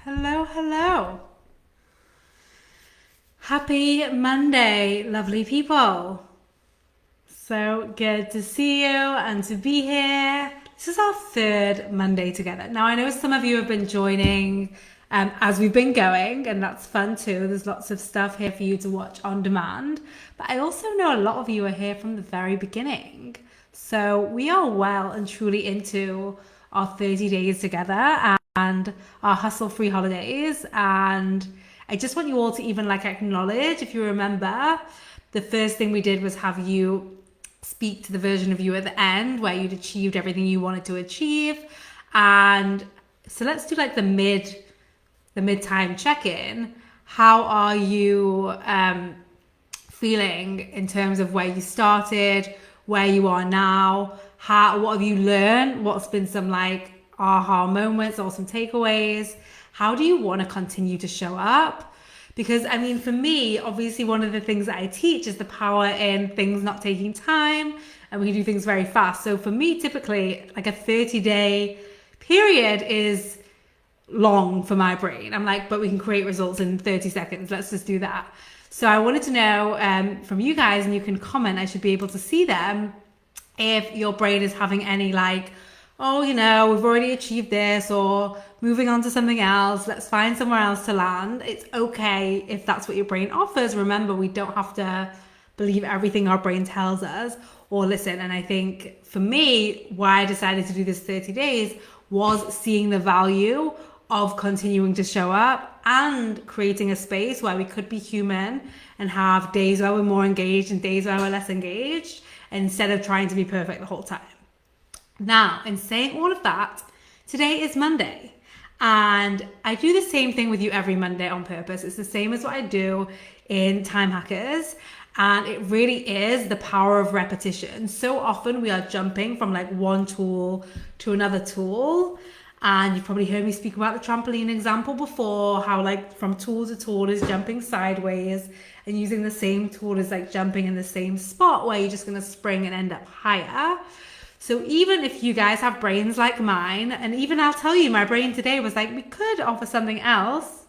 Hello, hello. Happy Monday, lovely people. So good to see you and to be here. This is our third Monday together. Now, I know some of you have been joining as we've been going, and that's fun too. There's lots of stuff here for you to watch on demand. But I also know a lot of you are here from the very beginning. So we are well and truly into our 30 days together and our hustle free holidays. And I just want you all to even like acknowledge, if you remember, the first thing we did was have you speak to the version of you at the end where you'd achieved everything you wanted to achieve. And so let's do like the mid-time check-in. How are you feeling in terms of where you started, where you are now? What have you learned? What's been some like aha moments or some takeaways? How do you want to continue to show up? Because I mean, for me, obviously one of the things that I teach is the power in things not taking time, and we can do things very fast. So for me, typically like a 30-day period is long for my brain. I'm like, but we can create results in 30 seconds. Let's just do that. So I wanted to know from you guys, and you can comment, I should be able to see them, if your brain is having any like, oh, we've already achieved this, or moving on to something else, let's find somewhere else to land. It's okay if that's what your brain offers. Remember, we don't have to believe everything our brain tells us or listen. And I think for me, why I decided to do this 30 days was seeing the value of continuing to show up and creating a space where we could be human and have days where we're more engaged and days where we're less engaged, instead of trying to be perfect the whole time. Now, in saying all of that, today is Monday, and I do the same thing with you every Monday on purpose. It's the same as what I do in Time Hackers, and it really is the power of repetition. So often we are jumping from like one tool to another tool, and you've probably heard me speak about the trampoline example before, how like from tool to tool is jumping sideways, and using the same tool is like jumping in the same spot where you're just going to spring and end up higher. So even if you guys have brains like mine, and even I'll tell you, my brain today was like, we could offer something else.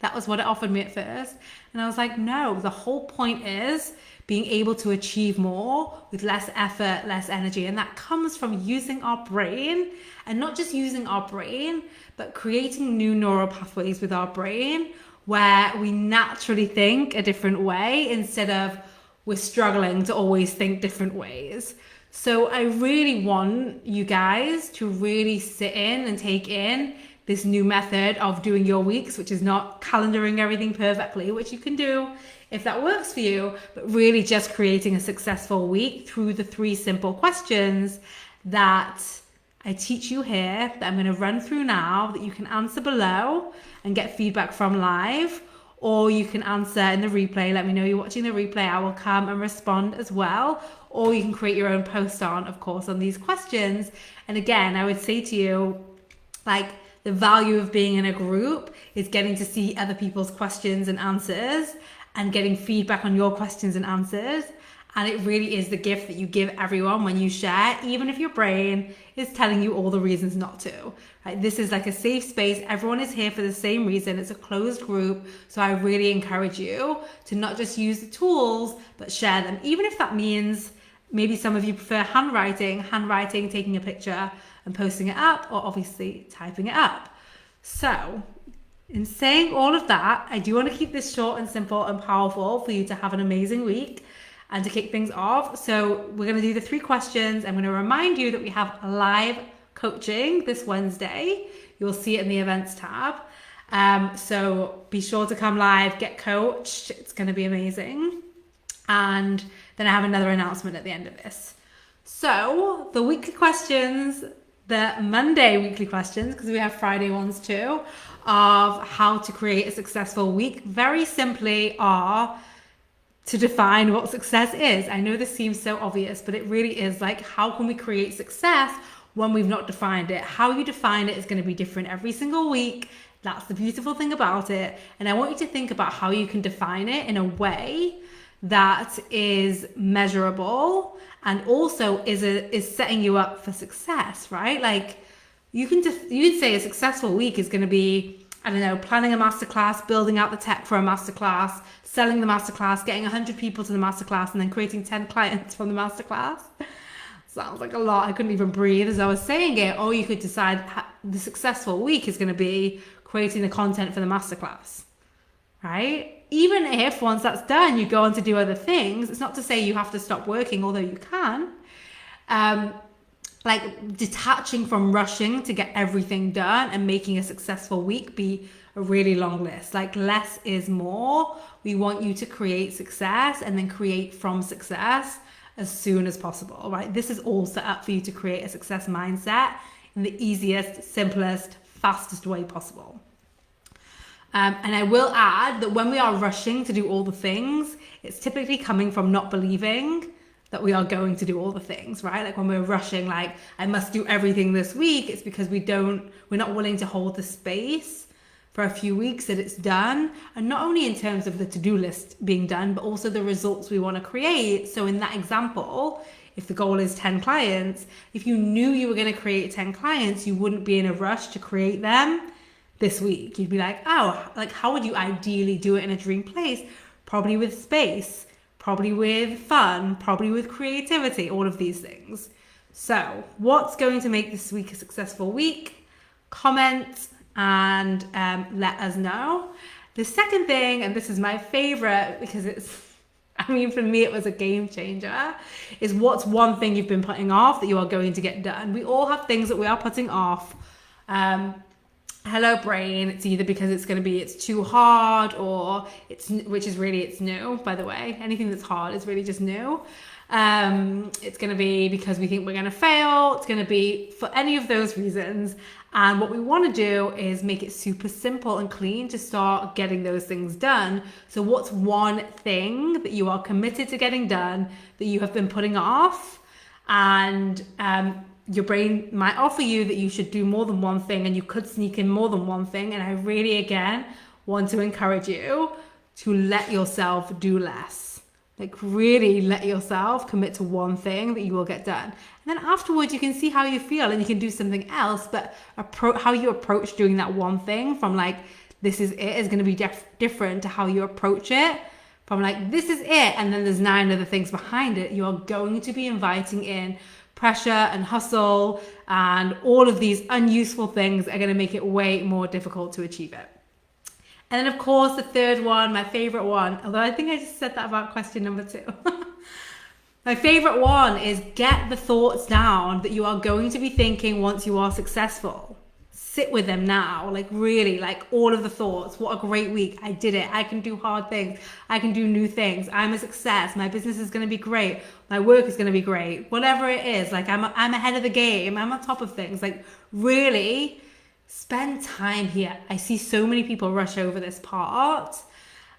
That was what it offered me at first. And I was like, no, the whole point is being able to achieve more with less effort, less energy. And that comes from using our brain, and not just using our brain, but creating new neural pathways with our brain where we naturally think a different way instead of we're struggling to always think different ways. So I really want you guys to really sit in and take in this new method of doing your weeks, which is not calendaring everything perfectly, which you can do if that works for you, but really just creating a successful week through the 3 simple questions that I teach you here, that I'm going to run through now, that you can answer below and get feedback from live, or you can answer in the replay. Let me know you're watching the replay. I will come and respond as well. Or you can create your own post of course, on these questions. And again, I would say to you, like, the value of being in a group is getting to see other people's questions and answers and getting feedback on your questions and answers. And it really is the gift that you give everyone when you share, even if your brain is telling you all the reasons not to. Right? This is like a safe space. Everyone is here for the same reason. It's a closed group. So I really encourage you to not just use the tools, but share them. Even if that means maybe some of you prefer handwriting, taking a picture and posting it up, or obviously typing it up. So in saying all of that, I do want to keep this short and simple and powerful for you to have an amazing week. And to kick things off, so we're going to do the 3 questions. I'm going to remind you that we have live coaching this Wednesday. You'll see it in the events tab. So be sure to come live, get coached. It's going to be amazing. And then I have another announcement at the end of this. So the weekly questions, the Monday weekly questions, because we have Friday ones too, of how to create a successful week, very simply are to define what success is. I know this seems so obvious, but it really is like, how can we create success when we've not defined it? How you define it is going to be different every single week. That's the beautiful thing about it. And I want you to think about how you can define it in a way that is measurable and also is setting you up for success, right? Like you'd say a successful week is going to be I don't know, planning a masterclass, building out the tech for a masterclass, selling the masterclass, getting 100 people to the masterclass, and then creating 10 clients from the masterclass. Sounds like a lot. I couldn't even breathe as I was saying it. Or you could decide the successful week is going to be creating the content for the masterclass, right? Even if once that's done, you go on to do other things, it's not to say you have to stop working, although you can. Like detaching from rushing to get everything done and making a successful week be a really long list. Like less is more. We want you to create success and then create from success as soon as possible, right? This is all set up for you to create a success mindset in the easiest, simplest, fastest way possible. And I will add that when we are rushing to do all the things, it's typically coming from not believing that we are going to do all the things, right? Like when we're rushing, like I must do everything this week, it's because we're not willing to hold the space for a few weeks that it's done. And not only in terms of the to-do list being done, but also the results we want to create. So in that example, if the goal is 10 clients, if you knew you were going to create 10 clients, you wouldn't be in a rush to create them this week. You'd be like, oh, like how would you ideally do it in a dream place? Probably with space, probably with fun, probably with creativity, all of these things. So what's going to make this week a successful week? Comment and let us know. The second thing, and this is my favorite because for me it was a game changer, is what's one thing you've been putting off that you are going to get done. We all have things that we are putting off. Hello brain, it's either because it's too hard or it's new, by the way. Anything that's hard is really just new. It's going to be because we think we're going to fail. It's going to be for any of those reasons. And what we want to do is make it super simple and clean to start getting those things done. So what's one thing that you are committed to getting done that you have been putting off? And your brain might offer you that you should do more than one thing and you could sneak in more than one thing. And I really, again, want to encourage you to let yourself do less. Like really let yourself commit to one thing that you will get done. And then afterwards you can see how you feel and you can do something else, but how you approach doing that one thing from like, this is it, is going to be different to how you approach it from like, this is it. And then there's 9 other things behind it. You are going to be inviting in pressure and hustle and all of these unuseful things are going to make it way more difficult to achieve it. And then of course the third one, my favorite one, although I think I just said that about question number 2. My favorite one is get the thoughts down that you are going to be thinking once you are successful. Sit with them now, like really, like all of the thoughts. What a great week. I did it. I can do hard things. I can do new things. I'm a success. My business is going to be great. My work is going to be great. Whatever it is, like I'm ahead of the game. I'm on top of things. Like really spend time here. I see so many people rush over this part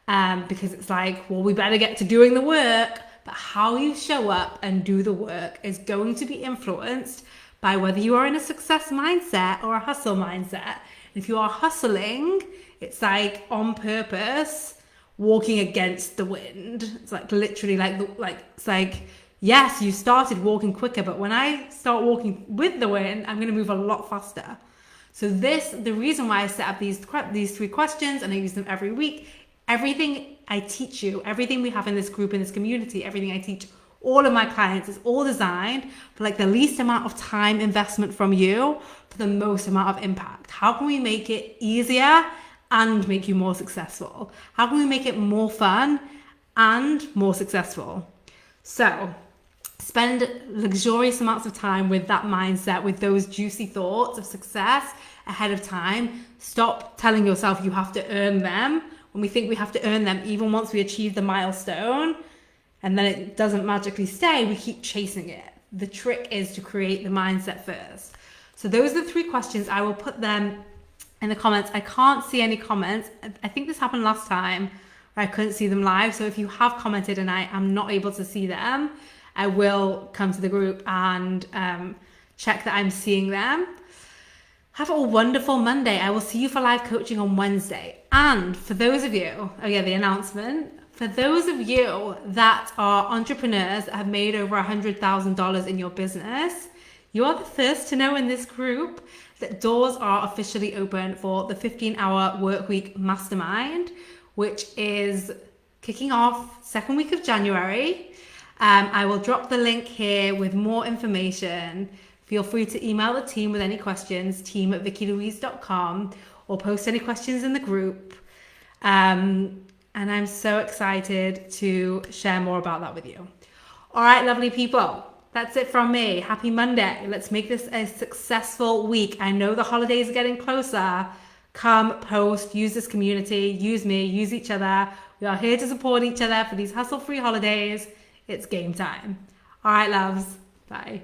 because it's like, well, we better get to doing the work. But how you show up and do the work is going to be influenced by whether you are in a success mindset or a hustle mindset. If you are hustling, it's like on purpose, walking against the wind. It's like literally it's like, yes, you started walking quicker, but when I start walking with the wind, I'm going to move a lot faster. So the reason why I set up these 3 questions and I use them every week, everything I teach you, everything we have in this group, in this community, everything I teach all of my clients is all designed for like the least amount of time investment from you for the most amount of impact. How can we make it easier and make you more successful? How can we make it more fun and more successful? So spend luxurious amounts of time with that mindset, with those juicy thoughts of success ahead of time. Stop telling yourself you have to earn them when we think we have to earn them even once we achieve the milestone. And then it doesn't magically stay, we keep chasing it. The trick is to create the mindset first. So those are the 3 questions. I will put them in the comments. I can't see any comments. I think this happened last time where I couldn't see them live. So if you have commented and I am not able to see them, I will come to the group and check that I'm seeing them. Have a wonderful Monday. I will see you for live coaching on Wednesday. And for those of you, the announcement, for those of you that are entrepreneurs that have made over $100,000 in your business, You are the first to know in this group that doors are officially open for the 15-hour workweek mastermind, which is kicking off second week of January. I will drop the link here with more information. Feel free to email the team with any questions, team@vickylouise.com, or post any questions in the group. And I'm so excited to share more about that with you. All right, lovely people. That's it from me. Happy Monday. Let's make this a successful week. I know the holidays are getting closer. Come, post, use this community, use me, use each other. We are here to support each other for these hustle-free holidays. It's game time. All right, loves. Bye.